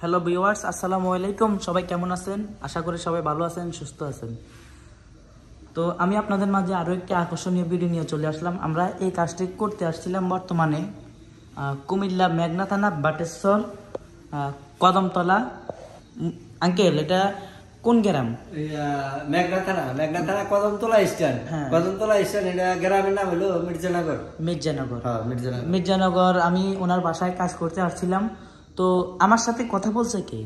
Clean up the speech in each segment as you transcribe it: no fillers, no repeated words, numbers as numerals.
Hello viewers, আসসালামু আলাইকুম। সবাই কেমন আছেন? আশা করি সবাই ভালো আছেন, সুস্থ আছেন। তো আমি আপনাদের মাঝে আরও একটি আকর্ষণীয় ভিডিও নিয়ে চলে আসলাম। আমরা এই কাজটি করতে আসছিলাম বর্তমানে কুমিল্লা মেঘনা থানা বাটেশ্বর কদমতলা। আঙ্কেল, এটা কোন গ্রাম? মেঘনা থানা কদমতলা স্ট্যান্ড। কদমতলা স্ট্যান্ড, এটা গ্রামের নাম হলো মির্জানগর। মির্জানগর। আমি ওনার বাসায় কাজ করতে আসছিলাম। তো আমার সাথে কথা বলছে কে?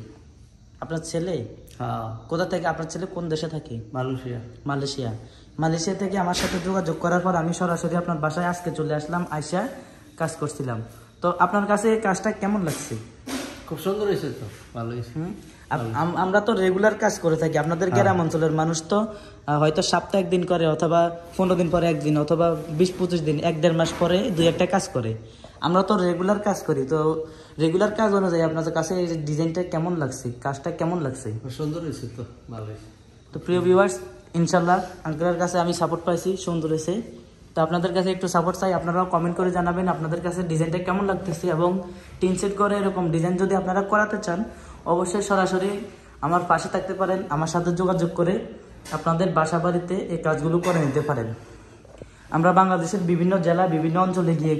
আপনার ছেলে? হ্যাঁ। কোথা থেকে? আপনার ছেলে কোন দেশে থাকে? মালয়েশিয়া। মালয়েশিয়া থেকে আমার সাথে যোগাযোগ করার পর আমি সরাসরি আপনার বাসায় আজকে চলে আসলাম, আইসা কাজ করছিলাম। তো আপনার কাছে কাজটা কেমন লাগছে? খুব সুন্দর হয়েছে তো, ভালো হয়েছে। আমরা তো রেগুলার কাজ করে থাকি। আপনাদের গ্রাম অঞ্চলের মানুষ তো হয়তো সপ্তাহে একদিন করে, অথবা 15 দিন পরে একদিন, অথবা 20-25 দিন, 1-1.5 মাস পরে 2-1টা কাজ করে। আমরা তো রেগুলার কাজ করি। তো রেগুলার কাজ অনুযায়ী আপনাদের কাছে এই ডিজাইনটা কেমন লাগছে, কাজটা কেমন লাগছে? সুন্দর হয়েছে তো, ভালো হয়েছে। তো প্রিয় ভিউয়ার্স, ইনশাল্লাহ আঙ্কেলের কাছে আমি সাপোর্ট পাইছি, সুন্দর হয়েছে। তো আপনাদের কাছে একটু সাপোর্ট চাই। আপনারাও কমেন্ট করে জানাবেন আপনাদের কাছে ডিজাইনটা কেমন লাগতেছে, এবং টিন সেট করে এরকম ডিজাইন যদি আপনারা করাতে চান, অবশ্যই সরাসরি আমার পাশে থাকতে পারেন। আমার সাথে যোগাযোগ করে আপনাদের বাসা বাড়িতে এই কাজগুলো করে নিতে পারেন। আমরা বাংলাদেশের বিভিন্ন জেলা, বিভিন্ন অঞ্চলে গিয়ে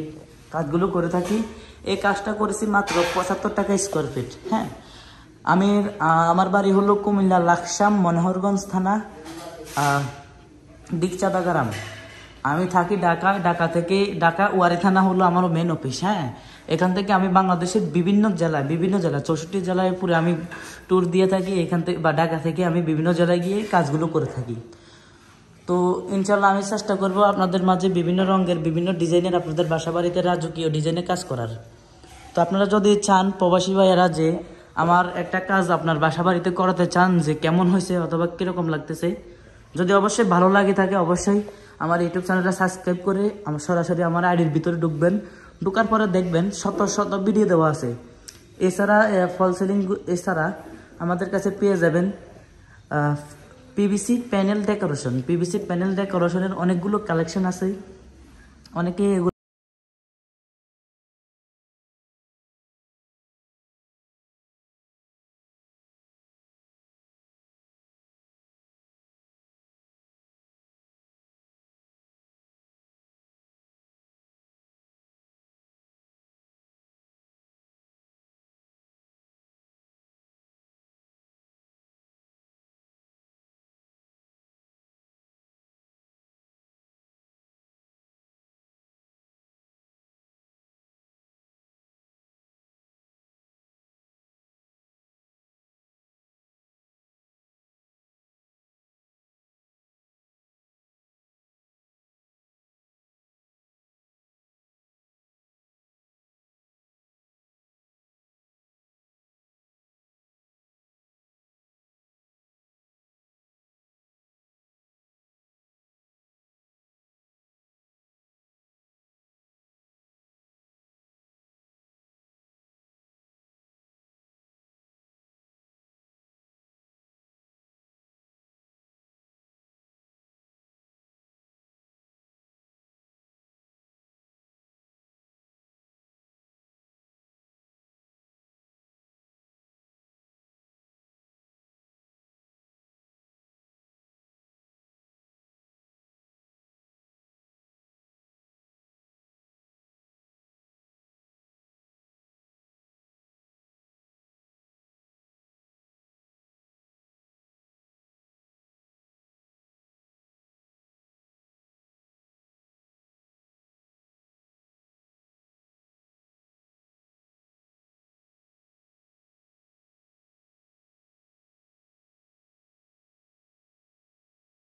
কাজগুলো করে থাকি। এই কাজটা করেছি মাত্র 75 টাকা স্কোয়ার ফিট। হ্যাঁ, আমার বাড়ি হলো কুমিল্লা লাকসাম মনোহরগঞ্জ থানা দিকচাঁদা গ্রাম। আমি থাকি ঢাকা ওয়ারি থানা হলো আমার মেন অফিস। হ্যাঁ, এখান থেকে আমি বাংলাদেশের বিভিন্ন জেলা 64 জেলায় পুরো আমি ট্যুর দিয়ে থাকি। এখান থেকে বা ঢাকা থেকে আমি বিভিন্ন জেলায় গিয়ে কাজগুলো করে থাকি। তো ইনশাল্লাহ আমি চেষ্টা করবো আপনাদের মাঝে বিভিন্ন রঙের, বিভিন্ন ডিজাইনের, আপনাদের বাসা বাড়িতে রাজকীয় ডিজাইনে কাজ করার। তো আপনারা যদি চান, প্রবাসী ভাইয়েরা, যে আমার একটা কাজ আপনার বাসা বাড়িতে করাতে চান, যে কেমন হয়েছে অথবা কীরকম লাগতেছে, যদি অবশ্যই ভালো লাগে থাকে, অবশ্যই আমার ইউটিউব চ্যানেলটা সাবস্ক্রাইব করে আমার সরাসরি আমার আইডির ভিতরে ঢুকবেন। ঢুকার পরে দেখবেন শত ভিডিও দেওয়া আছে। এছাড়া ফল সিলিং এছাড়া আমাদের কাছে পেয়ে যাবেন পিভিসি প্যানেল ডেকোরেশনের অনেকগুলো কালেকশন আছে। অনেকে এগুলো